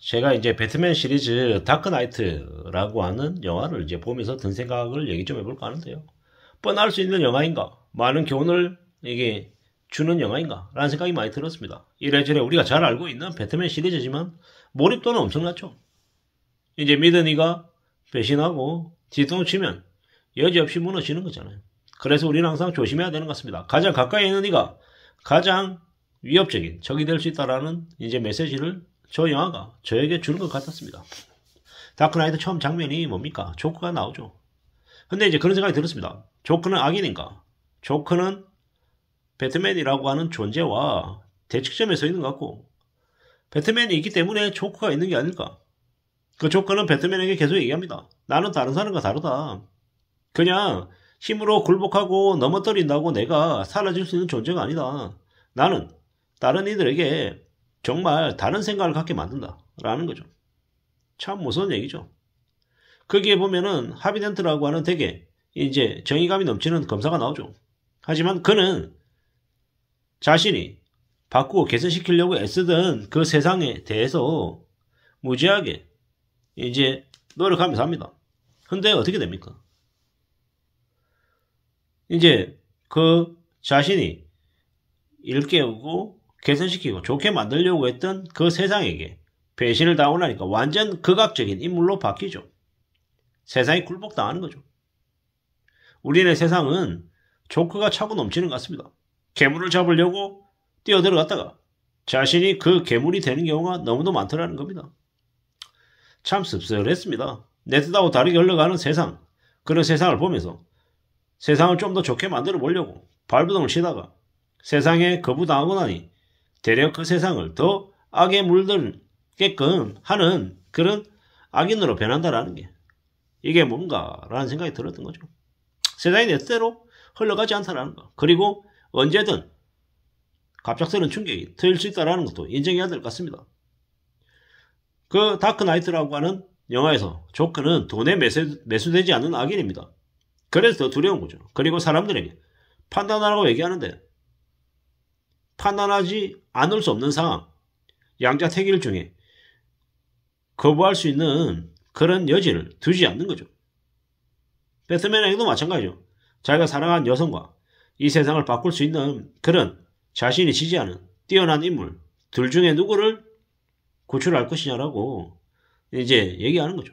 제가 이제 배트맨 시리즈 다크나이트라고 하는 영화를 이제 보면서 든 생각을 얘기 좀 해볼까 하는데요. 뻔할 수 있는 영화인가? 많은 교훈을 이게 주는 영화인가? 라는 생각이 많이 들었습니다. 이래저래 우리가 잘 알고 있는 배트맨 시리즈지만 몰입도는 엄청났죠. 이제 미드니가 배신하고 뒤통치면 여지없이 무너지는 거잖아요. 그래서 우리는 항상 조심해야 되는 것 같습니다. 가장 가까이 있는 이가 가장 위협적인 적이 될 수 있다라는 이제 메시지를 저 영화가 저에게 주는 것 같았습니다. 다크나이트 처음 장면이 뭡니까? 조커가 나오죠. 근데 이제 그런 생각이 들었습니다. 조커는 악인인가? 조커는 배트맨이라고 하는 존재와 대척점에 서 있는 것 같고, 배트맨이 있기 때문에 조커가 있는 게 아닐까? 그 조커는 배트맨에게 계속 얘기합니다. 나는 다른 사람과 다르다. 그냥 힘으로 굴복하고 넘어뜨린다고 내가 사라질 수 있는 존재가 아니다. 나는 다른 이들에게 정말 다른 생각을 갖게 만든다. 라는 거죠. 참 무서운 얘기죠. 거기에 보면은 하비덴트라고 하는 되게 이제 정의감이 넘치는 검사가 나오죠. 하지만 그는 자신이 바꾸고 개선시키려고 애쓰던 그 세상에 대해서 무지하게 이제 노력하면서 합니다. 근데 어떻게 됩니까? 이제 그 자신이 일깨우고 개선시키고 좋게 만들려고 했던 그 세상에게 배신을 당하고 나니까 완전 극악적인 인물로 바뀌죠. 세상이 굴복당하는 거죠. 우리네 세상은 조커가 차고 넘치는 것 같습니다. 괴물을 잡으려고 뛰어들어갔다가 자신이 그 괴물이 되는 경우가 너무도 많더라는 겁니다. 참 씁쓸했습니다. 내 뜻하고 다르게 흘러가는 세상, 그런 세상을 보면서 세상을 좀 더 좋게 만들어 보려고 발버둥을 치다가 세상에 거부당하고 나니 대략 그 세상을 더 악에 물들게끔 하는 그런 악인으로 변한다라는 게 이게 뭔가라는 생각이 들었던 거죠. 세상이 내 뜻대로 흘러가지 않다라는 거. 그리고 언제든 갑작스러운 충격이 터질 수 있다는 것도 인정해야 될 것 같습니다. 그 다크나이트라고 하는 영화에서 조커는 돈에 매수되지 않는 악인입니다. 그래서 더 두려운 거죠. 그리고 사람들에게 판단하라고 얘기하는데 판단하지 않을 수 없는 상황, 양자택일 중에 거부할 수 있는 그런 여지를 두지 않는 거죠. 배트맨에게도 마찬가지죠. 자기가 사랑한 여성과 이 세상을 바꿀 수 있는 그런 자신이 지지하는 뛰어난 인물 둘 중에 누구를 구출할 것이냐라고 이제 얘기하는 거죠.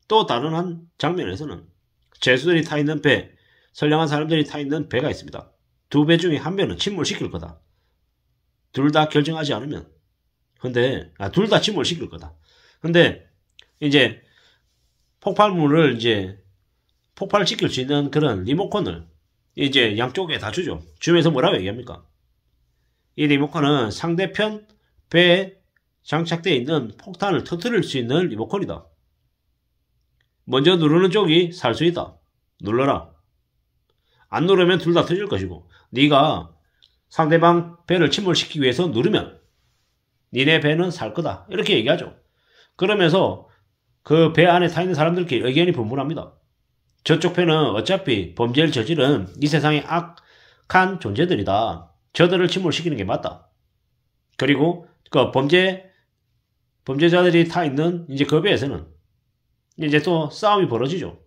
또 다른 한 장면에서는 죄수들이 타 있는 배, 선량한 사람들이 타 있는 배가 있습니다. 두 배 중에 한 배는 침몰시킬 거다. 둘 다 결정하지 않으면. 둘 다 침몰시킬 거다. 근데 이제 폭발물을 이제 폭발시킬 수 있는 그런 리모컨을 이제 양쪽에 다 주죠. 주면서 뭐라고 얘기합니까? 이 리모컨은 상대편 배에 장착되어 있는 폭탄을 터뜨릴 수 있는 리모컨이다. 먼저 누르는 쪽이 살 수 있다. 눌러라. 안 누르면 둘 다 터질 것이고 네가 상대방 배를 침몰시키기 위해서 누르면 니네 배는 살 거다. 이렇게 얘기하죠. 그러면서 그 배 안에 타 있는 사람들끼리 의견이 분분합니다. 저쪽 배는 어차피 범죄를 저지른 이 세상의 악한 존재들이다. 저들을 침몰시키는 게 맞다. 그리고 그 범죄자들이 타 있는 이제 그 배에서는 이제 또 싸움이 벌어지죠.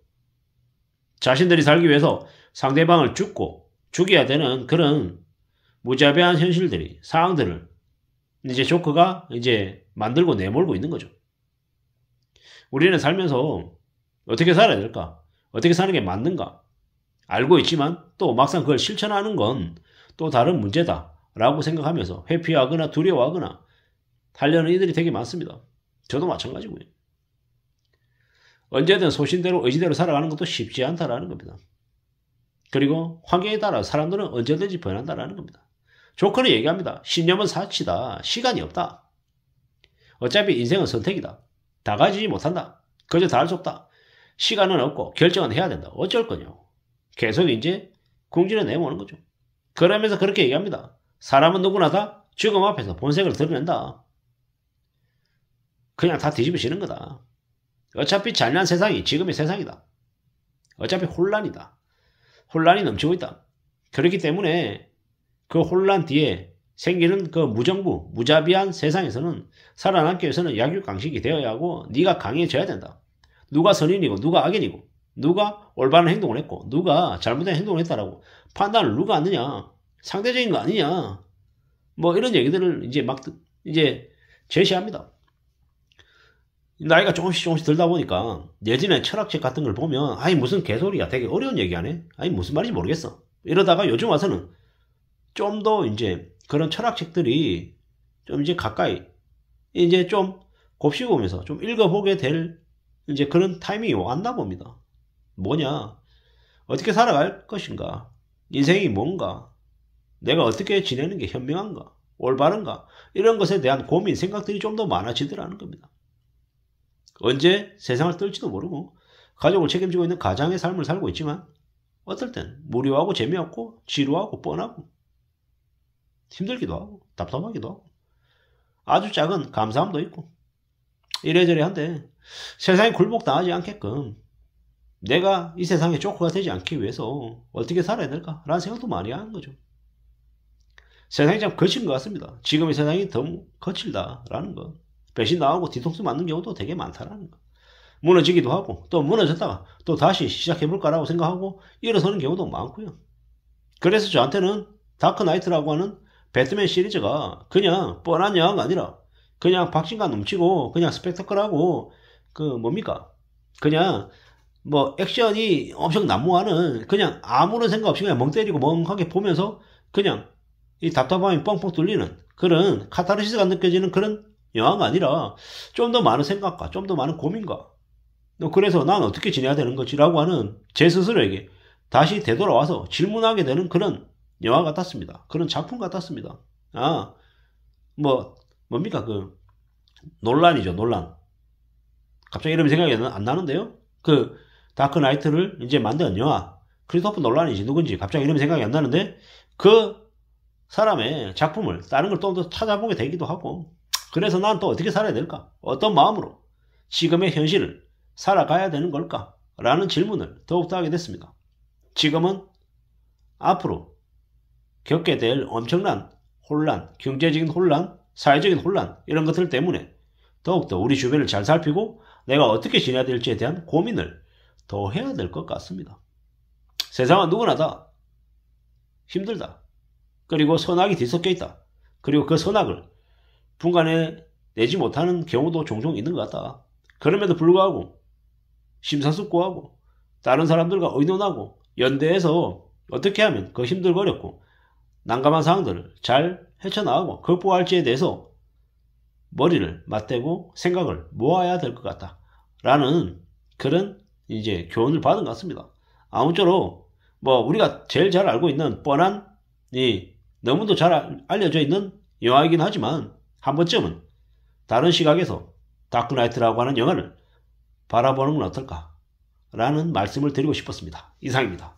자신들이 살기 위해서 상대방을 죽여야 되는 그런 무자비한 현실들이, 상황들을 이제 조커가 이제 만들고 내몰고 있는 거죠. 우리는 살면서 어떻게 살아야 될까? 어떻게 사는 게 맞는가? 알고 있지만 또 막상 그걸 실천하는 건 또 다른 문제다 라고 생각하면서 회피하거나 두려워하거나 하려는 이들이 되게 많습니다. 저도 마찬가지고요. 언제든 소신대로 의지대로 살아가는 것도 쉽지 않다라는 겁니다. 그리고 환경에 따라 사람들은 언제든지 변한다라는 겁니다. 조커는 얘기합니다. 신념은 사치다. 시간이 없다. 어차피 인생은 선택이다. 다 가지지 못한다. 그저 다 할 수 없다. 시간은 없고 결정은 해야 된다. 어쩔 거냐. 계속 이제 궁지를 내모는 거죠. 그러면서 그렇게 얘기합니다. 사람은 누구나 다 죽음 앞에서 본색을 드러낸다. 그냥 다 뒤집어지는 거다. 어차피 잔인한 세상이 지금의 세상이다. 어차피 혼란이다. 혼란이 넘치고 있다. 그렇기 때문에 그 혼란 뒤에 생기는 그 무정부, 무자비한 세상에서는 살아남기 위해서는 약육강식이 되어야 하고 네가 강해져야 된다. 누가 선인이고 누가 악인이고 누가 올바른 행동을 했고 누가 잘못된 행동을 했다라고 판단을 누가 하느냐. 상대적인 거 아니냐. 뭐 이런 얘기들을 이제 막 이제 제시합니다. 나이가 조금씩 들다 보니까 예전에 철학책 같은 걸 보면 아니 무슨 개소리야. 되게 어려운 얘기 하네. 아니 무슨 말인지 모르겠어. 이러다가 요즘 와서는 좀 더 이제 그런 철학책들이 좀 이제 가까이 이제 좀 곱씹으면서 좀 읽어보게 될 이제 그런 타이밍이 왔나 봅니다. 뭐냐? 어떻게 살아갈 것인가? 인생이 뭔가? 내가 어떻게 지내는 게 현명한가? 올바른가? 이런 것에 대한 고민, 생각들이 좀 더 많아지더라는 겁니다. 언제 세상을 뜰지도 모르고 가족을 책임지고 있는 가장의 삶을 살고 있지만 어떨 땐 무료하고 재미없고 지루하고 뻔하고 힘들기도 하고 답답하기도 하고 아주 작은 감사함도 있고 이래저래 한데 세상에 굴복당하지 않게끔 내가 이 세상에 조커가 되지 않기 위해서 어떻게 살아야 될까? 라는 생각도 많이 하는 거죠. 세상이 참 거친 것 같습니다. 지금의 세상이 더 거칠다라는 거. 배신 나오고 뒤통수 맞는 경우도 되게 많다라는 거. 무너지기도 하고 또 무너졌다가 또 다시 시작해볼까라고 생각하고 일어서는 경우도 많고요. 그래서 저한테는 다크나이트라고 하는 배트맨 시리즈가 그냥 뻔한 영화가 아니라 그냥 박진감 넘치고 그냥 스펙타클하고 그 뭡니까? 그냥 뭐 액션이 엄청 난무하는 그냥 아무런 생각 없이 그냥 멍 때리고 멍하게 보면서 그냥 이 답답함이 뻥뻥 뚫리는 그런 카타르시스가 느껴지는 그런 영화가 아니라 좀 더 많은 생각과 좀 더 많은 고민과 그래서 난 어떻게 지내야 되는 거지라고 하는 제 스스로에게 다시 되돌아와서 질문하게 되는 그런 영화 같았습니다. 그런 작품 같았습니다. 뭡니까 그 논란이죠. 논란. 갑자기 이름이 생각이 안 나는데요. 그 다크나이트를 이제 만든 영화 크리스토퍼 논란이지 누군지 갑자기 이름이 생각이 안 나는데 그 사람의 작품을 다른 걸 또 더 찾아보게 되기도 하고 그래서 난 또 어떻게 살아야 될까? 어떤 마음으로 지금의 현실을 살아가야 되는 걸까? 라는 질문을 더욱더 하게 됐습니다. 지금은 앞으로 겪게 될 엄청난 혼란, 경제적인 혼란, 사회적인 혼란 이런 것들 때문에 더욱더 우리 주변을 잘 살피고 내가 어떻게 지내야 될지에 대한 고민을 더 해야 될 것 같습니다. 세상은 누구나 다 힘들다. 그리고 선악이 뒤섞여 있다. 그리고 그 선악을 분간해 내지 못하는 경우도 종종 있는 것 같다. 그럼에도 불구하고 심사숙고하고 다른 사람들과 의논하고 연대해서 어떻게 하면 그 힘들고 어렵고 난감한 상황들을 잘 헤쳐나가고 극복할지에 대해서 머리를 맞대고 생각을 모아야 될 것 같다. 라는 그런 이제 교훈을 받은 것 같습니다. 아무쪼록 우리가 제일 잘 알고 있는 뻔한 너무도 잘 알려져 있는 영화이긴 하지만 한 번쯤은 다른 시각에서 다크나이트라고 하는 영화를 바라보는 건 어떨까? 라는 말씀을 드리고 싶었습니다. 이상입니다.